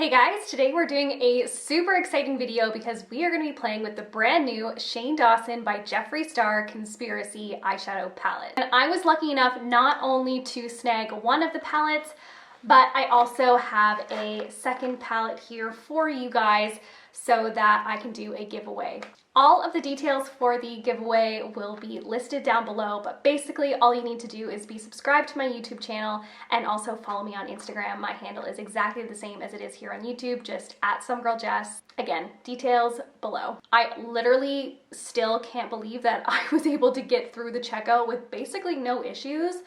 Hey guys, today we're doing a super exciting video because we are going to be playing with the brand new Shane Dawson by Jeffree Star Conspiracy eyeshadow palette. And I was lucky enough not only to snag one of the palettes, but I also have a second palette here for you guys so that I can do a giveaway. All of the details for the giveaway will be listed down below, but basically all you need to do is be subscribed to my YouTube channel and also follow me on Instagram. My handle is exactly the same as it is here on YouTube, just @somegirljess. Again, details below. I literally still can't believe that I was able to get through the checkout with basically no issues.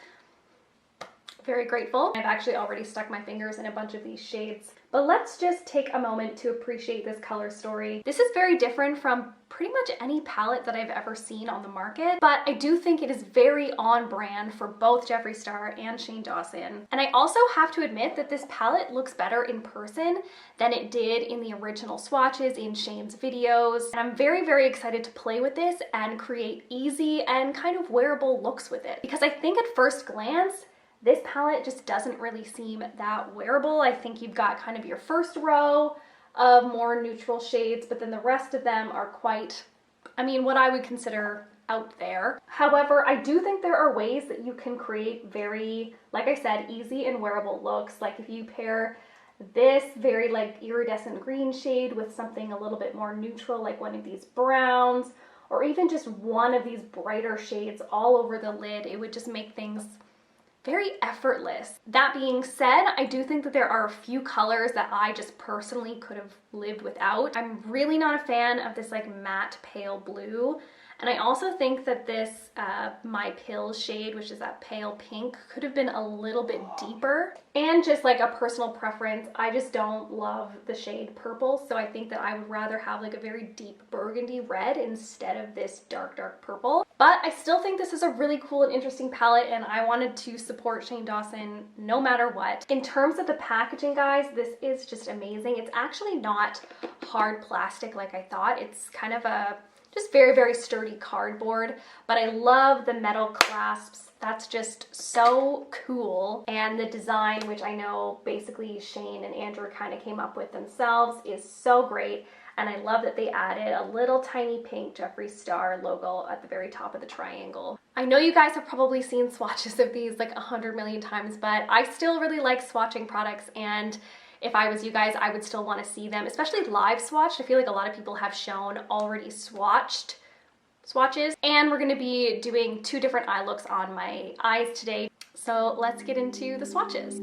Very grateful. I've actually already stuck my fingers in a bunch of these shades, but let's just take a moment to appreciate this color story. This is very different from pretty much any palette that I've ever seen on the market, but I do think it is very on brand for both Jeffree Star and Shane Dawson. And I also have to admit that this palette looks better in person than it did in the original swatches in Shane's videos. And I'm very, very excited to play with this and create easy and kind of wearable looks with it, because I think at first glance, this palette just doesn't really seem that wearable. I think you've got kind of your first row of more neutral shades, but then the rest of them are quite, I mean, what I would consider out there. However, I do think there are ways that you can create very, like I said, easy and wearable looks. Like if you pair this very like iridescent green shade with something a little bit more neutral, like one of these browns, or even just one of these brighter shades all over the lid, it would just make things very effortless. That being said, I do think that there are a few colors that I just personally could have lived without. I'm really not a fan of this like matte pale blue. And I also think that this My Pills shade, which is that pale pink, could have been a little bit deeper. And just like a personal preference, I just don't love the shade purple. So I think that I would rather have like a very deep burgundy red instead of this dark, dark purple. But I still think this is a really cool and interesting palette, and I wanted to support Shane Dawson no matter what. In terms of the packaging, guys, this is just amazing. It's actually not hard plastic like I thought. It's kind of a just very, very sturdy cardboard, but I love the metal clasps. That's just so cool. And the design, which I know basically Shane and Andrew kind of came up with themselves, is so great. And I love that they added a little tiny pink Jeffree Star logo at the very top of the triangle. I know you guys have probably seen swatches of these like 100 million times, but I still really like swatching products, and if I was you guys, I would still want to see them, especially live swatched. I feel like a lot of people have shown already swatched swatches, and we're going to be doing two different eye looks on my eyes today. So let's get into the swatches.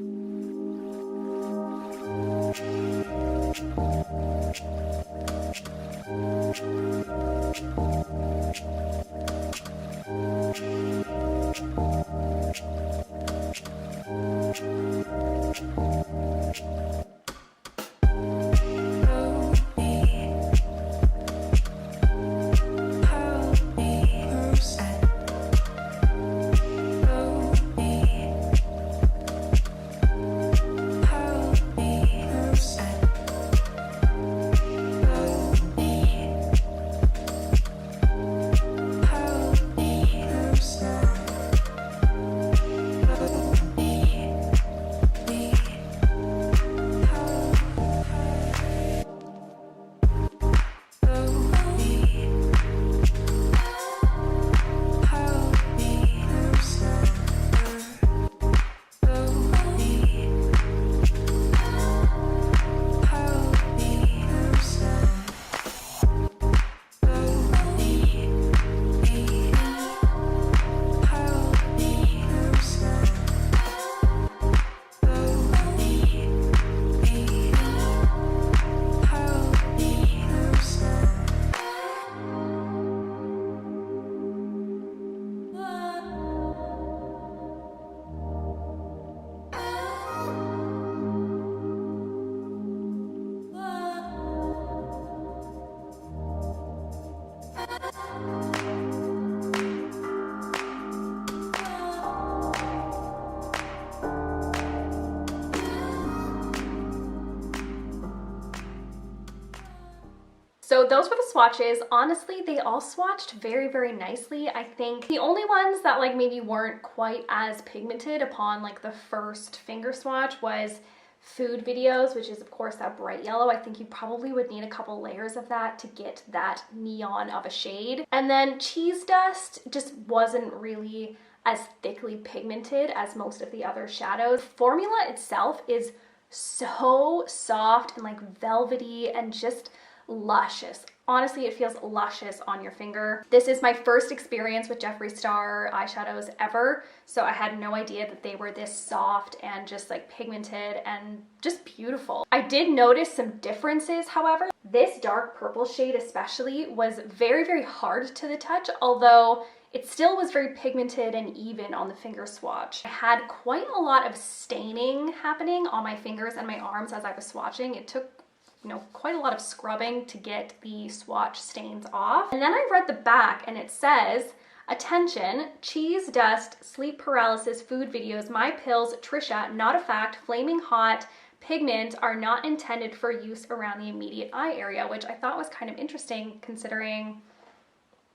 So those were the swatches. Honestly, they all swatched very, very nicely. I think the only ones that like maybe weren't quite as pigmented upon like the first finger swatch was food videos, which is of course that bright yellow. I think you probably would need a couple layers of that to get that neon of a shade. And then Cheese Dust just wasn't really as thickly pigmented as most of the other shadows. The formula itself is so soft and like velvety and just luscious. Honestly, it feels luscious on your finger. This is my first experience with Jeffree Star eyeshadows ever, so I had no idea that they were this soft and just like pigmented and just beautiful. I did notice some differences, however. This dark purple shade especially was very, very hard to the touch, although it still was very pigmented and even on the finger swatch. I had quite a lot of staining happening on my fingers and my arms as I was swatching. It took quite a lot of scrubbing to get the swatch stains off. And then I read the back and it says, attention, Cheese Dust, sleep paralysis, food videos, my pills, Trisha, not a fact, flaming hot, pigment are not intended for use around the immediate eye area, which I thought was kind of interesting considering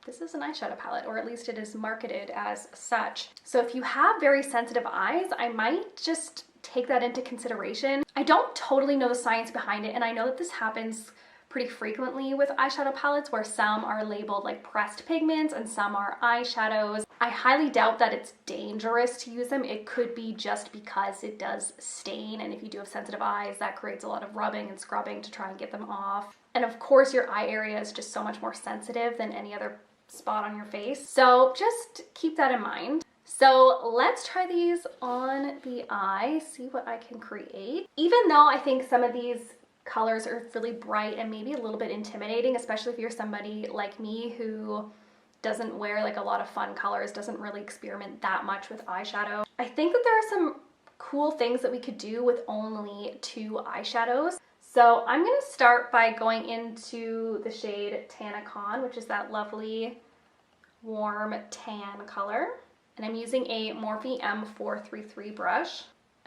this is an eyeshadow palette, or at least it is marketed as such. So if you have very sensitive eyes, I might just take that into consideration. I don't totally know the science behind it, and I know that this happens pretty frequently with eyeshadow palettes where some are labeled like pressed pigments and some are eyeshadows. I highly doubt that it's dangerous to use them. It could be just because it does stain, and if you do have sensitive eyes, that creates a lot of rubbing and scrubbing to try and get them off. And of course your eye area is just so much more sensitive than any other spot on your face, so just keep that in mind. So let's try these on the eye, see what I can create. Even though I think some of these colors are really bright and maybe a little bit intimidating, especially if you're somebody like me who doesn't wear like a lot of fun colors, doesn't really experiment that much with eyeshadow, I think that there are some cool things that we could do with only 2 eyeshadows. So I'm gonna start by going into the shade Tanacon, which is that lovely warm tan color. And I'm using a Morphe M433 brush.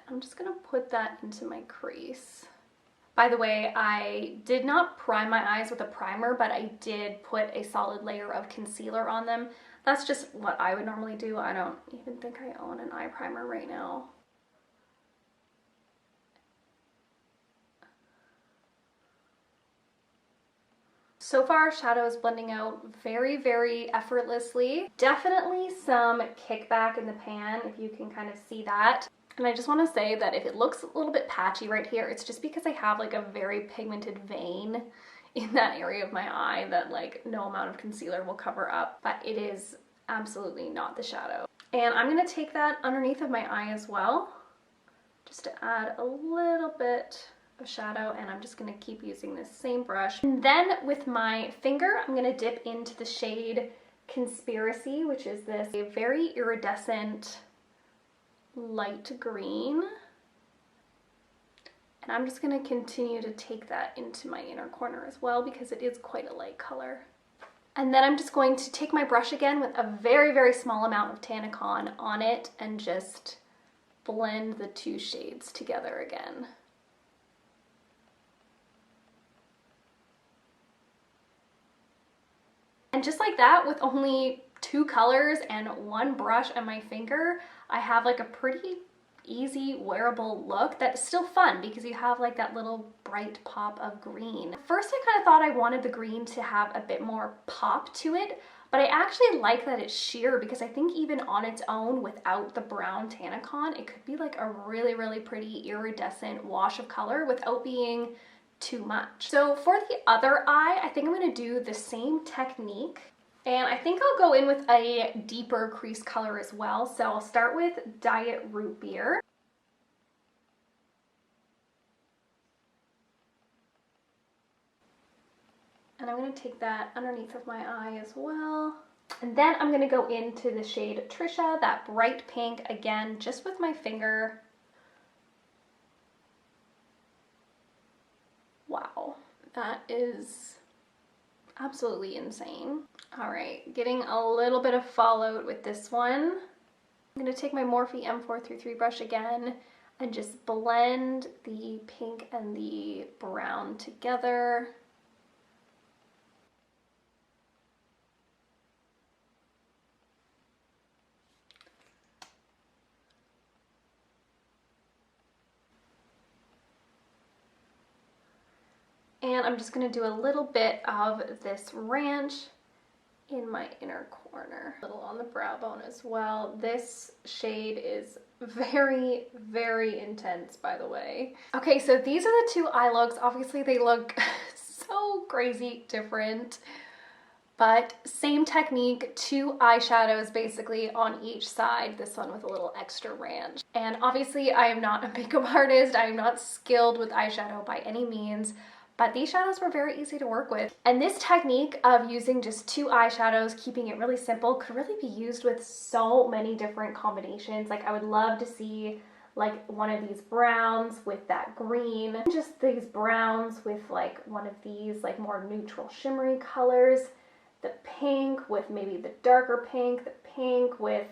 I'm just gonna put that into my crease. By the way, I did not prime my eyes with a primer, but I did put a solid layer of concealer on them. That's just what I would normally do. I don't even think I own an eye primer right now. So far, shadow is blending out very, very effortlessly. Definitely some kickback in the pan, if you can kind of see that. And I just want to say that if it looks a little bit patchy right here, it's just because I have like a very pigmented vein in that area of my eye that like no amount of concealer will cover up, but it is absolutely not the shadow. And I'm going to take that underneath of my eye as well, just to add a little bit of shadow, and I'm just going to keep using this same brush. And then with my finger, I'm going to dip into the shade Conspiracy, which is this very iridescent light green. And I'm just going to continue to take that into my inner corner as well because it is quite a light color. And then I'm just going to take my brush again with a very, very small amount of Tanacon on it and just blend the 2 shades together again. And just like that, with only 2 colors and 1 brush and my finger, I have like a pretty easy wearable look that's still fun because you have like that little bright pop of green. First I kind of thought I wanted the green to have a bit more pop to it, but I actually like that it's sheer because I think even on its own without the brown Tanacon, it could be like a really, really pretty iridescent wash of color without being too much. So for the other eye, I think I'm going to do the same technique, and I think I'll go in with a deeper crease color as well. So I'll start with Diet Root Beer. And I'm going to take that underneath of my eye as well. And then I'm going to go into the shade Trisha, that bright pink, again, just with my finger. Wow, that is absolutely insane. All right, getting a little bit of fallout with this one. I'm gonna take my Morphe M433 brush again and just blend the pink and the brown together. And I'm just gonna do a little bit of this ranch in my inner corner. A little on the brow bone as well. This shade is very, very intense, by the way. Okay, so these are the two eye looks. Obviously they look so crazy different, but same technique, two eyeshadows basically on each side, this one with a little extra ranch. And obviously I am not a makeup artist, I am not skilled with eyeshadow by any means, but these shadows were very easy to work with. And this technique of using just two eyeshadows, keeping it really simple, could really be used with so many different combinations. Like I would love to see like one of these browns with that green, just these browns with like one of these like more neutral shimmery colors, the pink with maybe the darker pink, the pink with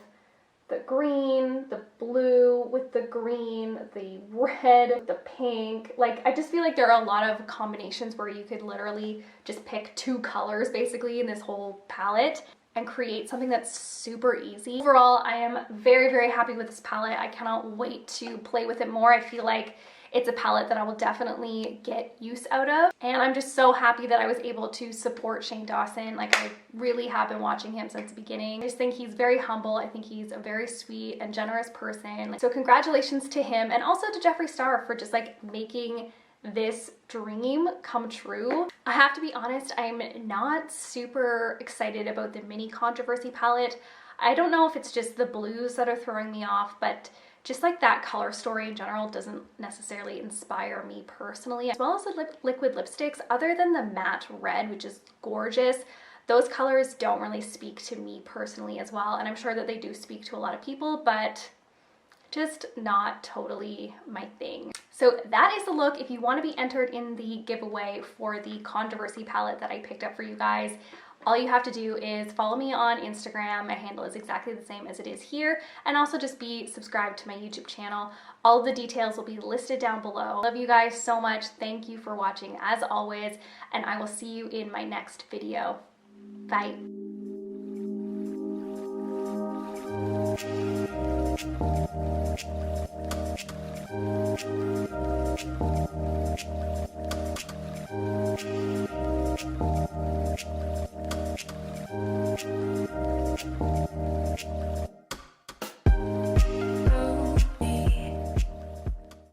the green, the blue with the green, the red, the pink. Like I just feel like there are a lot of combinations where you could literally just pick two colors basically in this whole palette and create something that's super easy. Overall, I am very, very happy with this palette. I cannot wait to play with it more. I feel like it's a palette that I will definitely get use out of. And I'm just so happy that I was able to support Shane Dawson. Like I really have been watching him since the beginning. I just think he's very humble. I think he's a very sweet and generous person. So congratulations to him, and also to Jeffree Star for just like making this dream come true. I have to be honest, I'm not super excited about the mini controversy palette. I don't know if it's just the blues that are throwing me off, but just like that color story in general doesn't necessarily inspire me personally. As well as the liquid lipsticks, other than the matte red, which is gorgeous, those colors don't really speak to me personally as well. And I'm sure that they do speak to a lot of people, but just not totally my thing. So that is the look. If you want to be entered in the giveaway for the controversy palette that I picked up for you guys, all you have to do is follow me on Instagram. My handle is exactly the same as it is here. And also just be subscribed to my YouTube channel. All of the details will be listed down below. Love you guys so much. Thank you for watching as always. And I will see you in my next video. Bye.